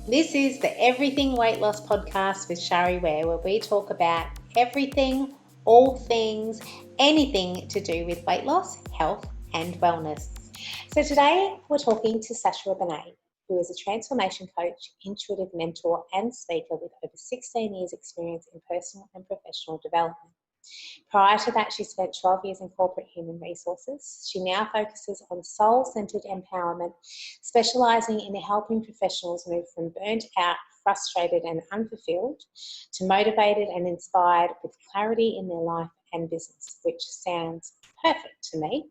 This is the Everything Weight Loss podcast with Shari Ware, where we talk about everything, all things, anything to do with weight loss, health, and wellness. So today we're talking to Sashua Benay, who is a transformation coach, intuitive mentor, and speaker with over 16 years' experience in personal and professional development. Prior to that, she spent 12 years in corporate human resources. She now focuses on soul-centered empowerment, specialising in helping professionals move from burnt out, frustrated and unfulfilled to motivated and inspired with clarity in their life and business, which sounds perfect to me.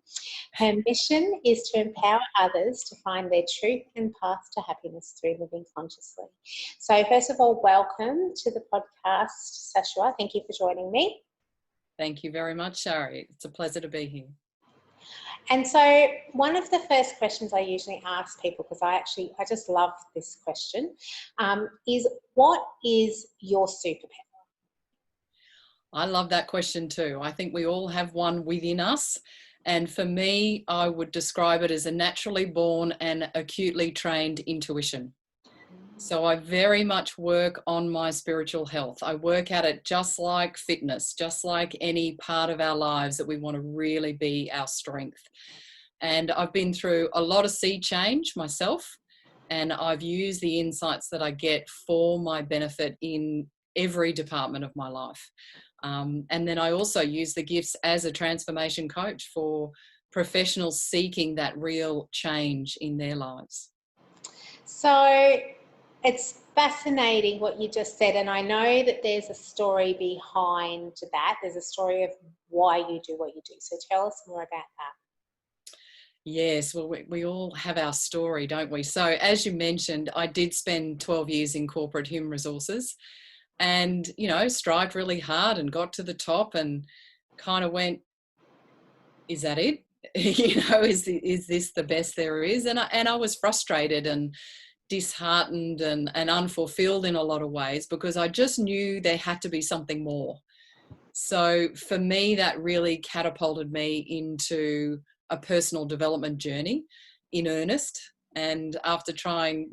Her mission is to empower others to find their truth and path to happiness through living consciously. So first of all, welcome to the podcast, Sashua. Thank you for joining me. Thank you very much, Shari. It's a pleasure to be here. And so one of the first questions I usually ask people, because I just love this question, is what is your superpower? I love that question too. I think we all have one within us. And for me, I would describe it as a naturally born and acutely trained intuition. So I very much work on my spiritual health. I work at it just like fitness, just like any part of our lives that we want to really be our strength. And I've been through a lot of sea change myself, and I've used the insights that I get for my benefit in every department of my life. And then I also use the gifts as a transformation coach for professionals seeking that real change in their lives. So it's fascinating what you just said, and I know that there's a story behind that. There's a story of why you do what you do. So tell us more about that. Yes, well, we all have our story, don't we? So as you mentioned, I did spend 12 years in corporate human resources and, strived really hard and got to the top and kind of went, is that it? Is this the best there is? And I was frustrated and disheartened and unfulfilled in a lot of ways because I just knew there had to be something more. So for me, that really catapulted me into a personal development journey in earnest. And after trying,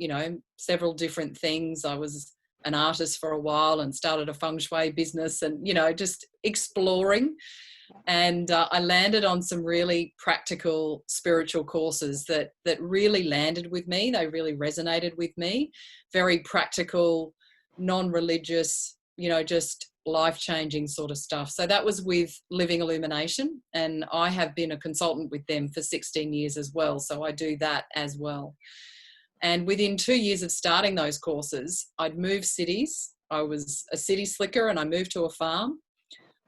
several different things, I was an artist for a while and started a feng shui business and, just exploring. And I landed on some really practical spiritual courses that really landed with me. They really resonated with me. Very practical, non-religious, just life-changing sort of stuff. So that was with Living Illumination, and I have been a consultant with them for 16 years as well. So I do that as well. And within 2 years of starting those courses, I'd moved cities. I was a city slicker and I moved to a farm.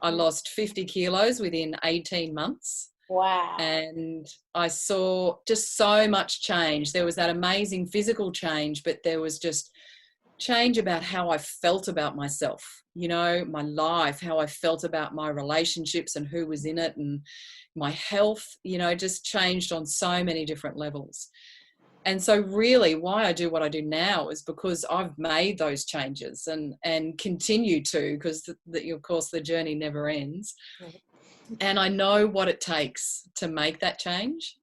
I lost 50 kilos within 18 months. Wow. And I saw just so much change. There was that amazing physical change, but there was just change about how I felt about myself, my life, how I felt about my relationships and who was in it, and my health, just changed on so many different levels. And so really why I do what I do now is because I've made those changes and continue to, because of course the journey never ends. And I know what it takes to make that change.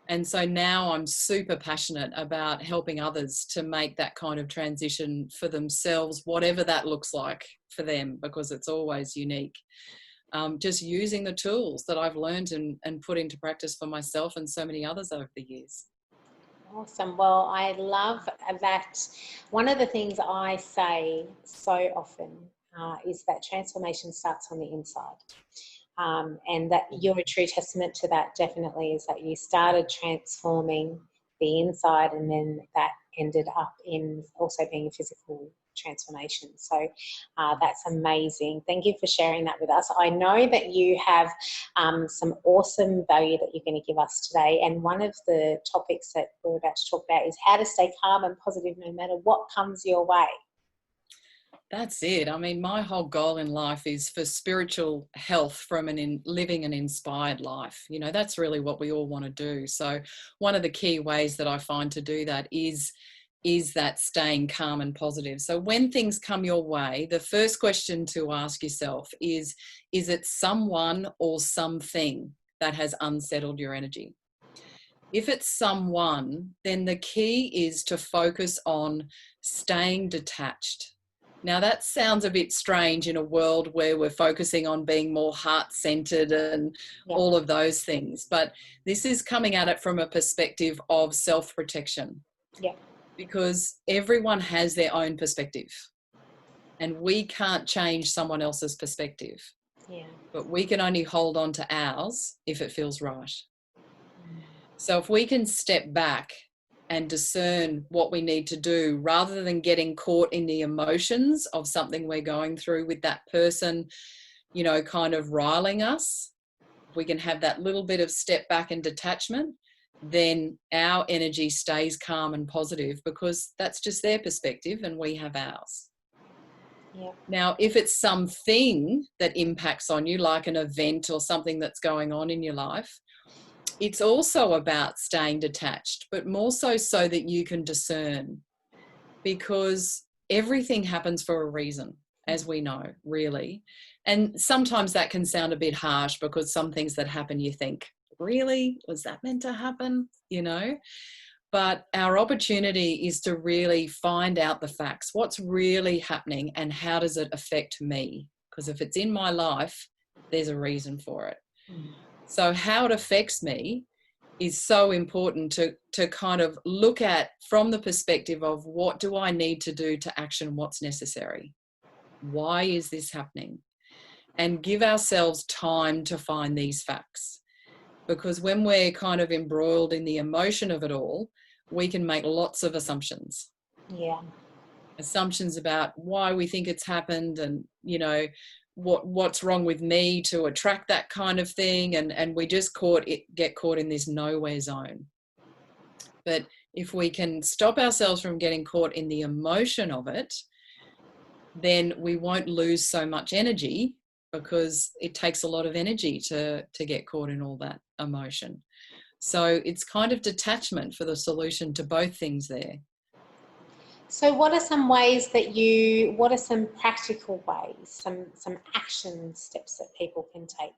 And so now I'm super passionate about helping others to make that kind of transition for themselves, whatever that looks like for them, because it's always unique. Just using the tools that I've learned and put into practice for myself and so many others over the years. Awesome. Well, I love that. One of the things I say so often is that transformation starts on the inside. And that you're a true testament to that, definitely, is that you started transforming the inside and then that ended up in also being a physical transformation. So that's amazing. Thank you for sharing that with us. I know that you have some awesome value that you're going to give us today, and one of the topics that we're about to talk about is how to stay calm and positive no matter what comes your way. That's it. I mean, my whole goal in life is for spiritual health from living an inspired life. That's really what we all want to do. So one of the key ways that I find to do that is that staying calm and positive. So when things come your way, the first question to ask yourself is it someone or something that has unsettled your energy? If it's someone, then the key is to focus on staying detached. Now, that sounds a bit strange in a world where we're focusing on being more heart-centered and all of those things, but this is coming at it from a perspective of self-protection. Yeah. Because everyone has their own perspective, and we can't change someone else's perspective. Yeah. But we can only hold on to ours if it feels right. So if we can step back and discern what we need to do rather than getting caught in the emotions of something we're going through with that person, you know, kind of riling us, if we can have that little bit of step back and detachment, then our energy stays calm and positive, because that's just their perspective and we have ours. Yeah. Now, if it's something that impacts on you, like an event or something that's going on in your life, it's also about staying detached, but more so that you can discern, because everything happens for a reason, as we know, really. And sometimes that can sound a bit harsh, because some things that happen, you think, really, was that meant to happen? You know, but our opportunity is to really find out the facts. What's really happening and how does it affect me? Because if it's in my life, there's a reason for it. So how it affects me is so important to kind of look at from the perspective of, what do I need to do to action what's necessary? Why is this happening? And give ourselves time to find these facts. Because when we're kind of embroiled in the emotion of it all, we can make lots of assumptions. Yeah. Assumptions about why we think it's happened, and, you know, what's wrong with me to attract that kind of thing. And we just get caught in this nowhere zone. But if we can stop ourselves from getting caught in the emotion of it, then we won't lose so much energy, because it takes a lot of energy to get caught in all that emotion. So it's kind of detachment for the solution to both things there. So what are some practical ways, some action steps that people can take?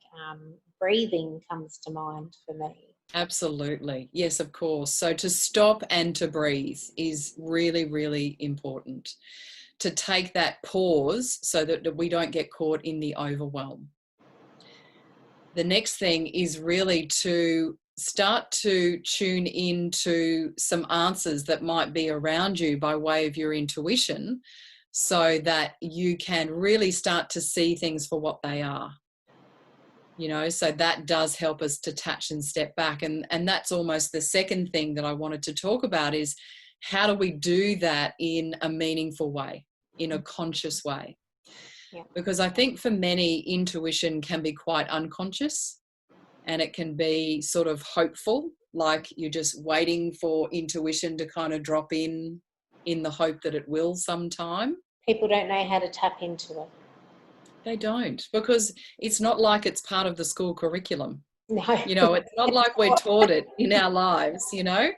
Breathing comes to mind for me. Absolutely. Yes, of course. So to stop and to breathe is really, really important. To take that pause so that we don't get caught in the overwhelm. The next thing is really to start to tune into some answers that might be around you by way of your intuition, so that you can really start to see things for what they are. You know, so that does help us detach and step back. And that's almost the second thing that I wanted to talk about, is how do we do that in a meaningful way, in a conscious way? Yeah. Because I think for many, intuition can be quite unconscious, and it can be sort of hopeful, like you're just waiting for intuition to kind of drop in the hope that it will sometime. People don't know how to tap into it. They don't, because it's not like it's part of the school curriculum. No. You know, it's not like we're taught it in our lives, you know.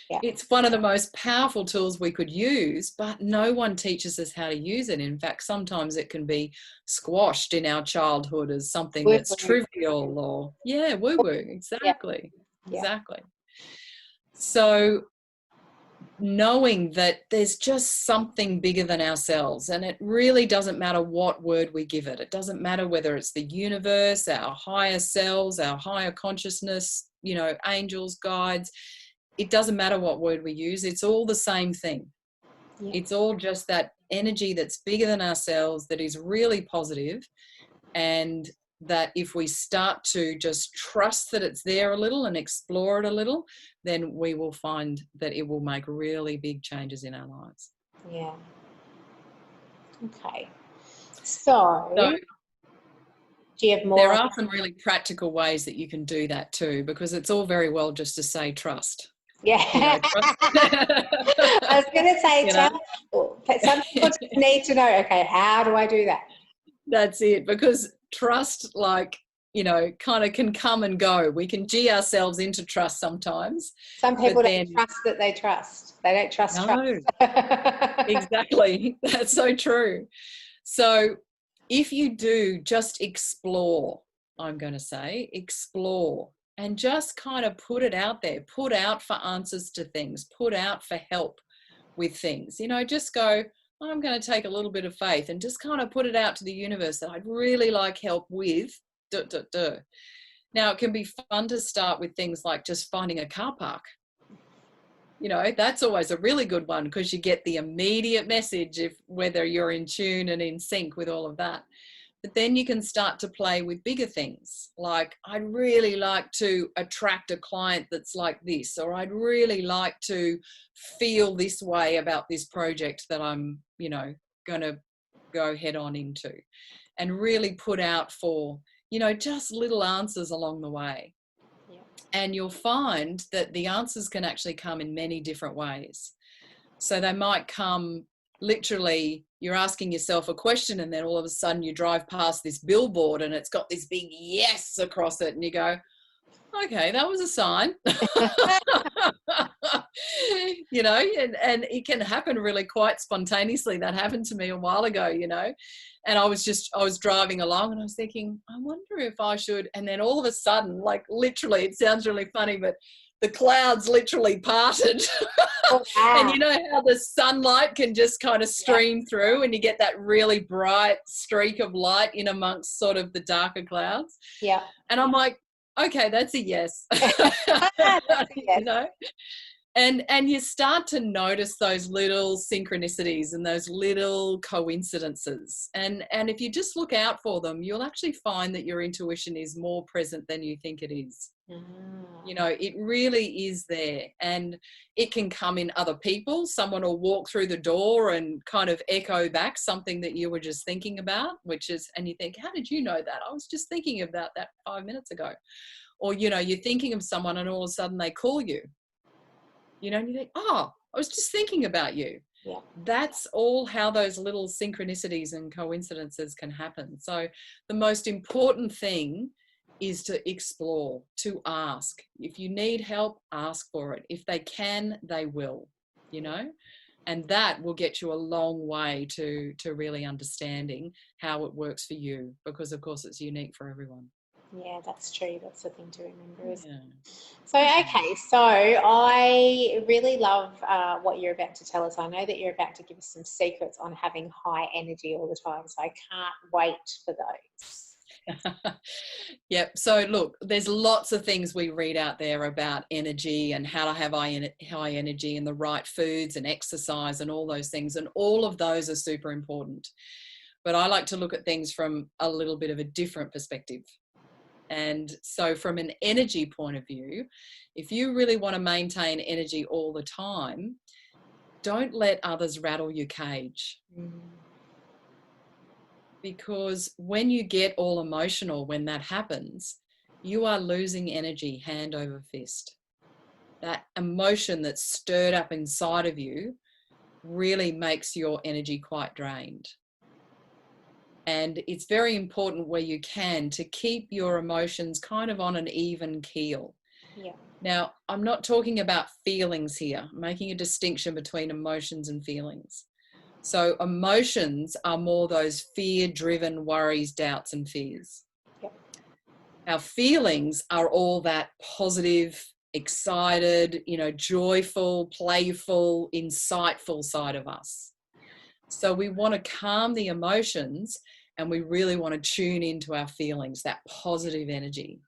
Yeah. It's one of the most powerful tools we could use, but no one teaches us how to use it. In fact, sometimes it can be squashed in our childhood as something that's trivial, or woo-woo. Exactly. Yeah. Exactly. So knowing that there's just something bigger than ourselves, and it really doesn't matter what word we give it. It doesn't matter whether it's the universe, our higher selves, our higher consciousness, you know, angels, guides. It doesn't matter what word we use. It's all the same thing. Yeah. It's all just that energy that's bigger than ourselves, that is really positive, and that if we start to just trust that it's there a little and explore it a little, then we will find that it will make really big changes in our lives. Yeah. Okay. So do you have more? There are some really practical ways that you can do that too, because it's all very well just to say trust. Yeah. You know, trust. I was going to say, but some people just need to know, okay, how do I do that? That's it, because trust, like, you know, kind of can come and go. We can gee ourselves into trust sometimes. Some people don't trust that they trust. They don't trust trust. Exactly. That's so true. So if you do just explore, I'm going to say, explore and just kind of put it out there, put out for answers to things, put out for help with things, just go, I'm going to take a little bit of faith and just kind of put it out to the universe that I'd really like help with. Now, it can be fun to start with things like just finding a car park. That's always a really good one, because you get the immediate message whether you're in tune and in sync with all of that. But then you can start to play with bigger things, like I'd really like to attract a client that's like this, or I'd really like to feel this way about this project that I'm, going to go head on into, and really put out for, just little answers along the way. Yeah. And you'll find that the answers can actually come in many different ways. So they might come literally, you're asking yourself a question, and then all of a sudden you drive past this billboard and it's got this big yes across it, and you go, okay, that was a sign. And it can happen really quite spontaneously. That happened to me a while ago, and I was driving along and I was thinking, I wonder if I should, and then all of a sudden, like literally, it sounds really funny, but the clouds literally parted. Oh, wow. And you know how the sunlight can just kind of stream through, and you get that really bright streak of light in amongst sort of the darker clouds. Yeah. And I'm like, okay, that's a yes. And you start to notice those little synchronicities and those little coincidences. And if you just look out for them, you'll actually find that your intuition is more present than you think it is. It really is there, and it can come in other people. Someone will walk through the door and kind of echo back something that you were just thinking about, and you think, how did you know that? I was just thinking about that 5 minutes ago. Or, you're thinking of someone and all of a sudden they call you, and you think, oh, I was just thinking about you. Yeah. That's all how those little synchronicities and coincidences can happen. So the most important thing is to explore, to ask. If you need help, ask for it. If they can, they will, and that will get you a long way to really understanding how it works for you, because of course it's unique for everyone. Yeah, that's true. That's the thing to remember, isn't it? So, okay, so I really love what you're about to tell us. I know that you're about to give us some secrets on having high energy all the time, so I can't wait for those. Yep. So look, there's lots of things we read out there about energy and how to have high energy, and the right foods and exercise and all those things. And all of those are super important. But I like to look at things from a little bit of a different perspective. And so from an energy point of view, if you really want to maintain energy all the time, don't let others rattle your cage. Because when you get all emotional, when that happens, you are losing energy hand over fist. That emotion that's stirred up inside of you really makes your energy quite drained. And it's very important where you can to keep your emotions kind of on an even keel. Yeah. Now, I'm not talking about feelings here. I'm making a distinction between emotions and feelings. So emotions are more those fear-driven worries, doubts, and fears. Yep. Our feelings are all that positive, excited, joyful, playful, insightful side of us. So we want to calm the emotions, and we really want to tune into our feelings, that positive energy.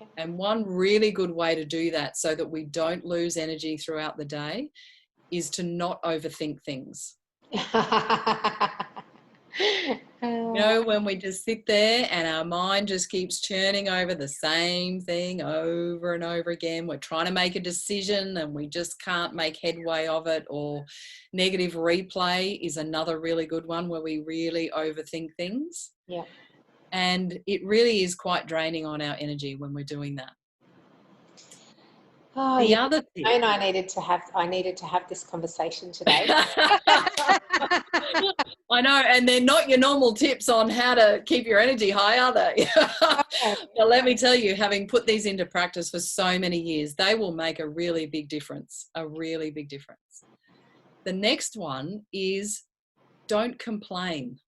Okay. And one really good way to do that, so that we don't lose energy throughout the day, is to not overthink things. When we just sit there and our mind just keeps churning over the same thing over and over again, we're trying to make a decision and we just can't make headway of it. Or negative replay is another really good one, where we really overthink things. Yeah. And it really is quite draining on our energy when we're doing that. Oh, the other thing, and I needed to have this conversation today. I know, and they're not your normal tips on how to keep your energy high, are they? Well, let me tell you, having put these into practice for so many years, they will make a really big difference, a really big difference. The next one is, don't complain.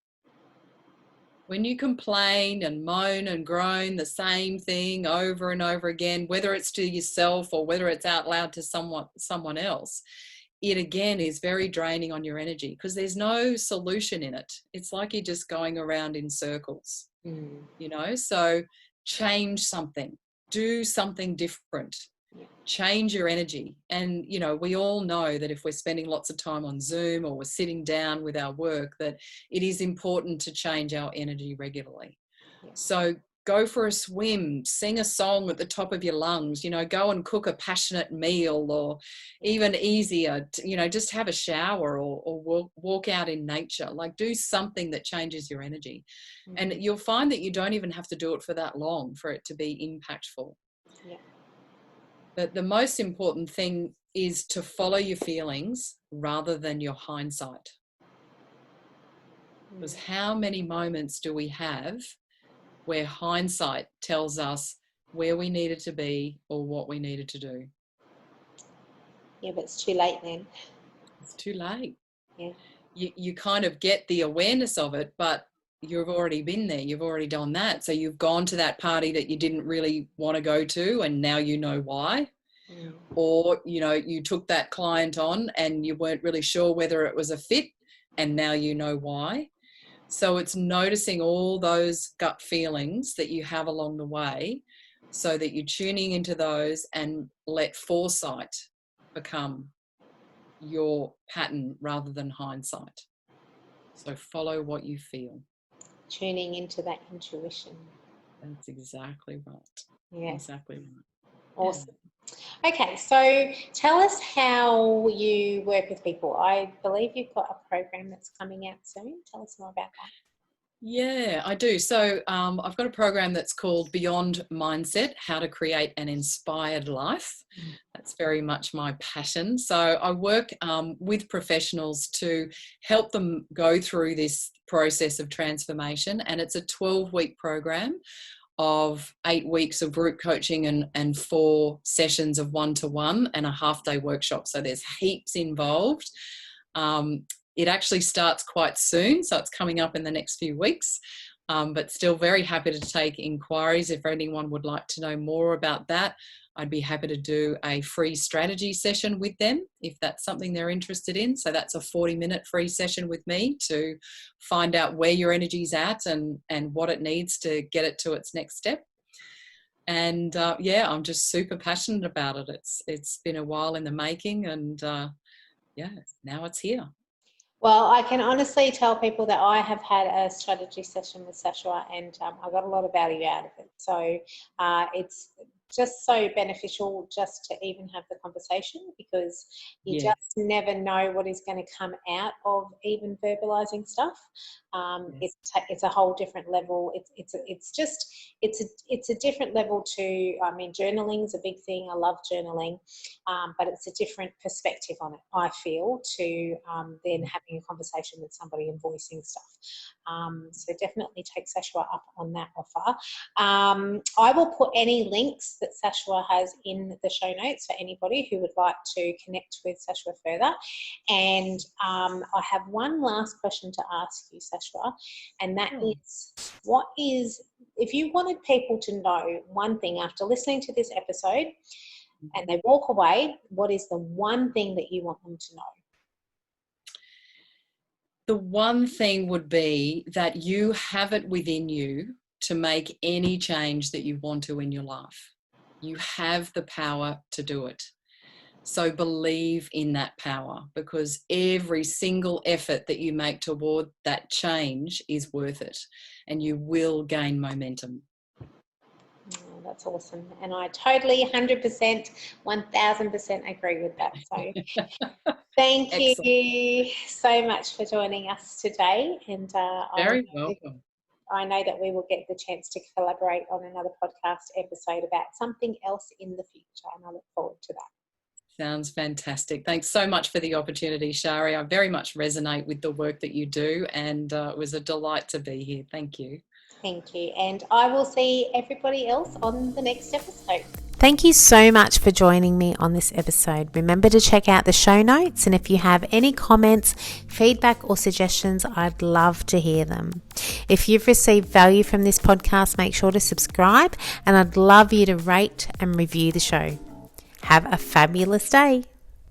When you complain and moan and groan the same thing over and over again, whether it's to yourself or whether it's out loud to someone else, it again is very draining on your energy because there's no solution in it. It's like you're just going around in circles, so change something, do something different, change your energy. And, we all know that if we're spending lots of time on Zoom or we're sitting down with our work, that it is important to change our energy regularly. So go for a swim, sing a song at the top of your lungs, go and cook a passionate meal, or even easier, just have a shower or walk out in nature. Like, do something that changes your energy. And you'll find that you don't even have to do it for that long for it to be impactful. Yeah. But the most important thing is to follow your feelings rather than your hindsight. Because how many moments do we have where hindsight tells us where we needed to be or what we needed to do? Yeah, but it's too late then. It's too late. Yeah. You kind of get the awareness of it, but you've already been there. You've already done that. So you've gone to that party that you didn't really want to go to, and now you know why. Or, you took that client on and you weren't really sure whether it was a fit, and now you know why. So it's noticing all those gut feelings that you have along the way so that you're tuning into those and let foresight become your pattern rather than hindsight. So follow what you feel. Tuning into that intuition. That's exactly right. Yeah. Exactly right. Awesome. Yeah. Okay, so tell us how you work with people. I believe you've got a program that's coming out soon. Tell us more about that. Yeah, I do. So I've got a program that's called Beyond Mindset, How to Create an Inspired Life. That's very much my passion. So I work with professionals to help them go through this process of transformation. And it's a 12-week program of 8 weeks of group coaching and 4 sessions of one-to-one and a half-day workshop. So there's heaps involved. It actually starts quite soon, so it's coming up in the next few weeks, but still very happy to take inquiries. If anyone would like to know more about that, I'd be happy to do a free strategy session with them if that's something they're interested in. So that's a 40-minute free session with me to find out where your energy's at and what it needs to get it to its next step. And I'm just super passionate about it. It's been a while in the making, and now it's here. Well, I can honestly tell people that I have had a strategy session with Sashua, and I got a lot of value out of it. So it's just so beneficial just to even have the conversation, because you just never know what is going to come out of even verbalizing stuff. It's a whole different level. It's a different level to, I mean, journaling is a big thing. I love journaling, but it's a different perspective on it, I feel, to then having a conversation with somebody and voicing stuff. So definitely take Sashua up on that offer. I will put any links that Sashua has in the show notes for anybody who would like to connect with Sashua further. And I have one last question to ask you, Sashua, and that is, if you wanted people to know one thing after listening to this episode and they walk away, what is the one thing that you want them to know? The one thing would be that you have it within you to make any change that you want to in your life. You have the power to do it. So believe in that power, because every single effort that you make toward that change is worth it, and you will gain momentum. Oh, that's awesome. And I totally 100%, 1000% agree with that. So thank you so much for joining us today. And very welcome. I know that we will get the chance to collaborate on another podcast episode about something else in the future, and I look forward to that. Sounds fantastic. Thanks so much for the opportunity, Shari. I very much resonate with the work that you do, and it was a delight to be here. Thank you. Thank you. And I will see everybody else on the next episode. Thank you so much for joining me on this episode. Remember to check out the show notes, and if you have any comments, feedback or suggestions, I'd love to hear them. If you've received value from this podcast, make sure to subscribe, and I'd love you to rate and review the show. Have a fabulous day.